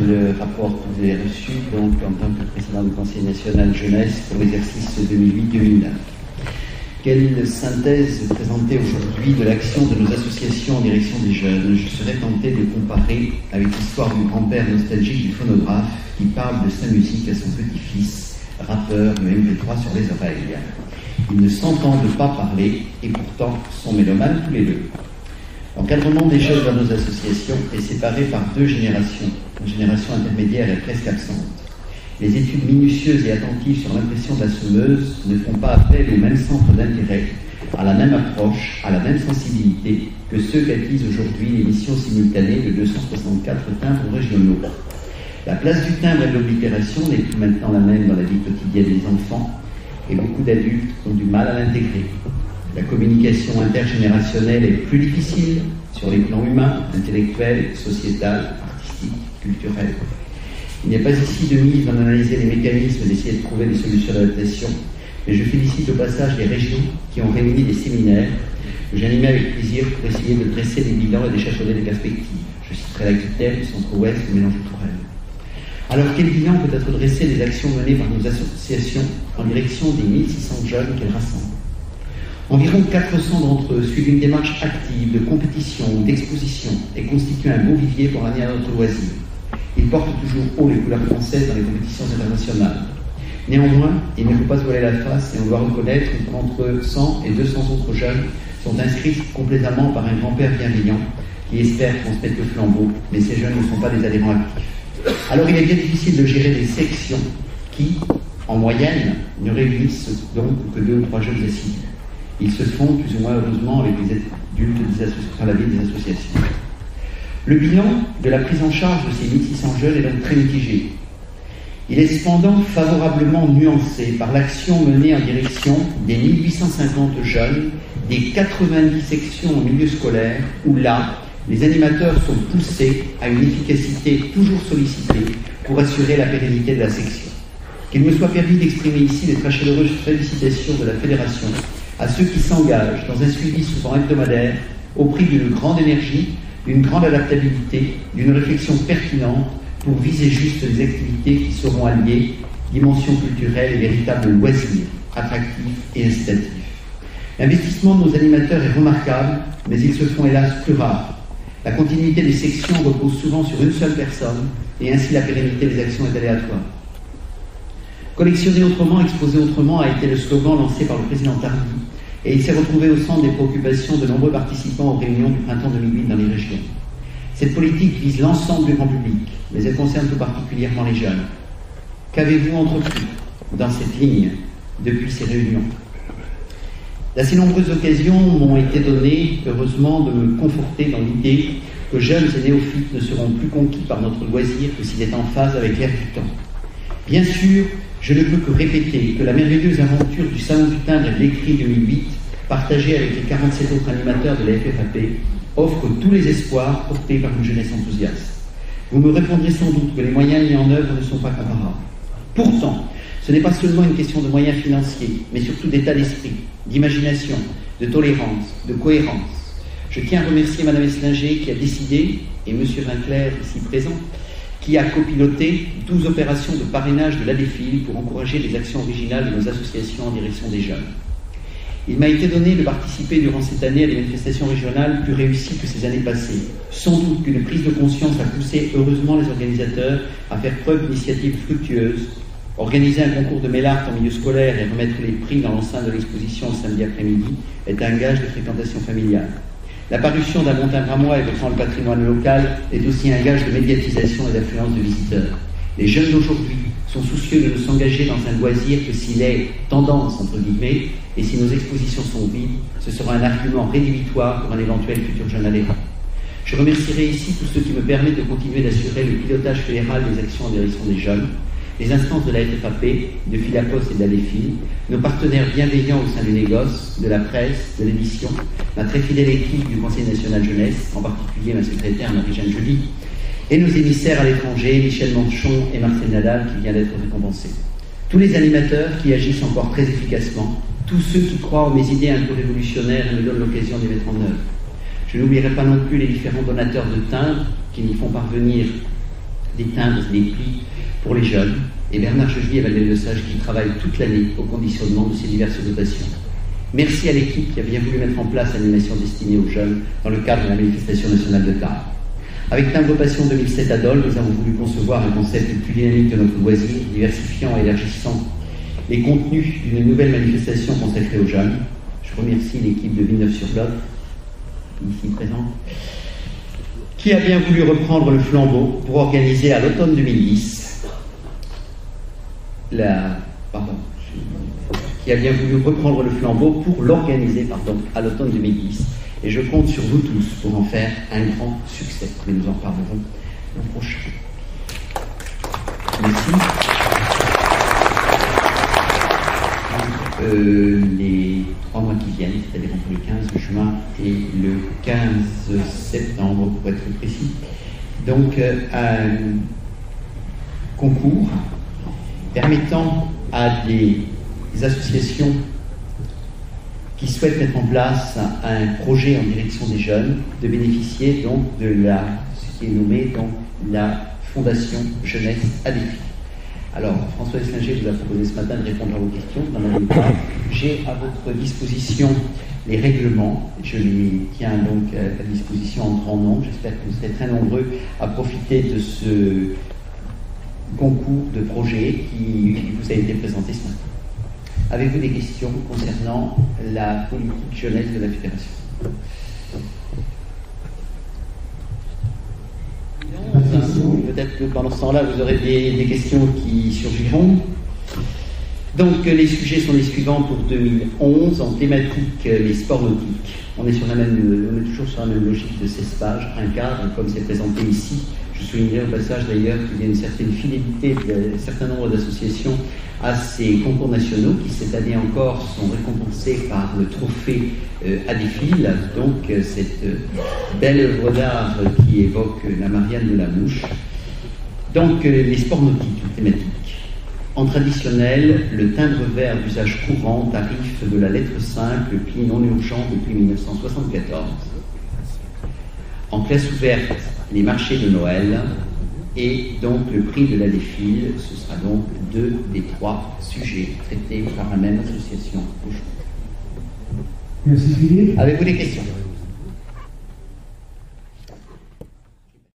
le rapport que vous avez reçu donc, en tant que président du Conseil national jeunesse pour l'exercice 2008-2009. Quelle synthèse présenter aujourd'hui de l'action de nos associations en direction des jeunes? Je serais tenté de comparer avec l'histoire du grand-père nostalgique du phonographe qui parle de sa musique à son petit-fils, rappeur de MP3 sur les oreilles. Ils ne s'entendent pas parler et pourtant sont mélomanes tous les deux. L'encadrement des jeunes dans nos associations est séparé par deux générations. Une génération intermédiaire est presque absente. Les études minutieuses et attentives sur l'impression de la semeuse ne font pas appel au même centre d'intérêt, à la même approche, à la même sensibilité que ceux qu'attise aujourd'hui l'émission simultanée de 264 timbres régionaux. La place du timbre et de l'oblitération n'est plus maintenant la même dans la vie quotidienne des enfants et beaucoup d'adultes ont du mal à l'intégrer. La communication intergénérationnelle est plus difficile sur les plans humains, intellectuels, sociétal, artistique, culturel. Il n'est pas ici de mise d'en analyser les mécanismes, d'essayer de trouver des solutions d'adaptation, mais je félicite au passage les régions qui ont réuni des séminaires que j'animais avec plaisir pour essayer de dresser des bilans et d'échafauder des perspectives. Je citerai l'Aquitaine, le Centre-Ouest, le Mélange-Touraine. Alors quel bilan peut être dressé des actions menées par nos associations en direction des 1600 jeunes qu'elles rassemblent? Environ 400 d'entre eux suivent une démarche active de compétition ou d'exposition et constituent un beau vivier pour l'année à notre loisir. Ils portent toujours haut les couleurs françaises dans les compétitions internationales. Néanmoins, il ne faut pas se voiler la face et on doit reconnaître qu'entre 100 et 200 autres jeunes sont inscrits complètement par un grand-père bienveillant qui espère transmettre le flambeau, mais ces jeunes ne sont pas des adhérents actifs. Alors il est bien difficile de gérer des sections qui, en moyenne, ne réunissent donc que 2 ou 3 jeunes assidus. Ils se font plus ou moins heureusement avec les adultes dans la vie des associations. Le bilan de la prise en charge de ces 1600 jeunes est donc très mitigé. Il est cependant favorablement nuancé par l'action menée en direction des 1850 jeunes des 90 sections au milieu scolaire où là, les animateurs sont poussés à une efficacité toujours sollicitée pour assurer la pérennité de la section. Qu'il me soit permis d'exprimer ici les très chaleureuses félicitations de la Fédération à ceux qui s'engagent dans un suivi souvent hebdomadaire au prix d'une grande énergie, d'une grande adaptabilité, d'une réflexion pertinente pour viser juste les activités qui seront alliées dimension culturelle et véritable loisir, attractif et incitatif. L'investissement de nos animateurs est remarquable, mais ils se font hélas plus rares. La continuité des sections repose souvent sur une seule personne et ainsi la pérennité des actions est aléatoire. Collectionner autrement, exposer autrement a été le slogan lancé par le président Tardy et il s'est retrouvé au centre des préoccupations de nombreux participants aux réunions du printemps 2008 dans les régions. Cette politique vise l'ensemble du grand public, mais elle concerne tout particulièrement les jeunes. Qu'avez-vous entrepris dans cette ligne depuis ces réunions? D'assez nombreuses occasions m'ont été données, heureusement, de me conforter dans l'idée que jeunes et néophytes ne seront plus conquis par notre loisir que s'il est en phase avec l'air du temps. Bien sûr, je ne peux que répéter que la merveilleuse aventure du Salon du Timbre et de l'Écrit 2008, partagée avec les 47 autres animateurs de la FFAP, offre tous les espoirs portés par une jeunesse enthousiaste. Vous me répondrez sans doute que les moyens mis en œuvre ne sont pas comparables. Pourtant, ce n'est pas seulement une question de moyens financiers, mais surtout d'état d'esprit, d'imagination, de tolérance, de cohérence. Je tiens à remercier Mme Eslinger qui a décidé, et M. Vinclair ici présent, qui a copiloté 12 opérations de parrainage de l'ADEFIL pour encourager les actions originales de nos associations en direction des jeunes. Il m'a été donné de participer durant cette année à des manifestations régionales plus réussies que ces années passées. Sans doute qu'une prise de conscience a poussé heureusement les organisateurs à faire preuve d'initiatives fructueuses, organiser un concours de mail-art en milieu scolaire et remettre les prix dans l'enceinte de l'exposition le samedi après-midi est un gage de fréquentation familiale. La parution d'un bon timbre à moi évoquant le patrimoine local est aussi un gage de médiatisation et d'affluence de visiteurs. Les jeunes d'aujourd'hui sont soucieux de ne s'engager dans un loisir que s'il est tendance, entre guillemets, et si nos expositions sont vides, ce sera un argument rédhibitoire pour un éventuel futur jeune adhérent. Je remercierai ici tous ceux qui me permettent de continuer d'assurer le pilotage fédéral des actions en direction des jeunes, les instances de la FFAP, de Philapos et d'Adefil, nos partenaires bienveillants au sein du négoce, de la presse, de l'édition, ma très fidèle équipe du Conseil national jeunesse, en particulier ma secrétaire Marie-Jeanne Joly, et nos émissaires à l'étranger, Michel Manchon et Marcel Nadal, qui vient d'être récompensé. Tous les animateurs qui agissent encore très efficacement, tous ceux qui croient en mes idées un peu révolutionnaires et me donnent l'occasion de les mettre en œuvre. Je n'oublierai pas non plus les différents donateurs de timbres qui nous font parvenir des timbres et des plis pour les jeunes, et Bernard Chevy et Valérie Lesage qui travaillent toute l'année au conditionnement de ces diverses dotations. Merci à l'équipe qui a bien voulu mettre en place l'animation destinée aux jeunes dans le cadre de la manifestation nationale de Tarbes. Avec Timbre Passion 2007 à Dole, nous avons voulu concevoir un concept le plus dynamique de notre loisir, diversifiant et élargissant les contenus d'une nouvelle manifestation consacrée aux jeunes. Je remercie l'équipe de Villeneuve-sur-Lot, ici présente, qui a bien voulu reprendre le flambeau pour organiser à l'automne 2010 qui a bien voulu reprendre le flambeau pour l'organiser à l'automne 2010. Et je compte sur vous tous pour en faire un grand succès. Mais nous en parlerons l'an prochain. Merci. Les 3 mois qui viennent, c'est-à-dire entre le 15 juin et le 15 septembre, pour être précis. Donc, un concours permettant à des associations qui souhaitent mettre en place un projet en direction des jeunes de bénéficier donc de ce qui est nommé donc la Fondation Jeunesse à Défi. Alors, François Eslinger vous a proposé ce matin de répondre à vos questions. J'ai à votre disposition les règlements. Je les tiens donc à disposition en grand nombre. J'espère que vous serez très nombreux à profiter de ce concours de projet qui vous a été présenté ce matin. Avez-vous des questions concernant la politique jeunesse de la Fédération? Peut-être que pendant ce temps-là, vous aurez des questions qui surgiront. Donc, les sujets sont les suivants pour 2011. En thématique, les sports nautiques. On est toujours sur la même logique de 16 pages, un cadre, comme c'est présenté ici. Je soulignerai au passage d'ailleurs qu'il y a une certaine fidélité d'un certain nombre d'associations à ces concours nationaux qui cette année encore sont récompensés par le trophée Adéfil, donc cette belle œuvre d'art qui évoque la Marianne de la Mouche. Donc les sports nautiques thématiques. En traditionnel, le timbre vert d'usage courant, tarif de la lettre simple, pli non urgent depuis 1974. En classe ouverte, les marchés de Noël et donc le prix de la défile. Ce sera donc 2 des 3 sujets traités par la même association aujourd'hui. Merci Philippe. Avez-vous des questions?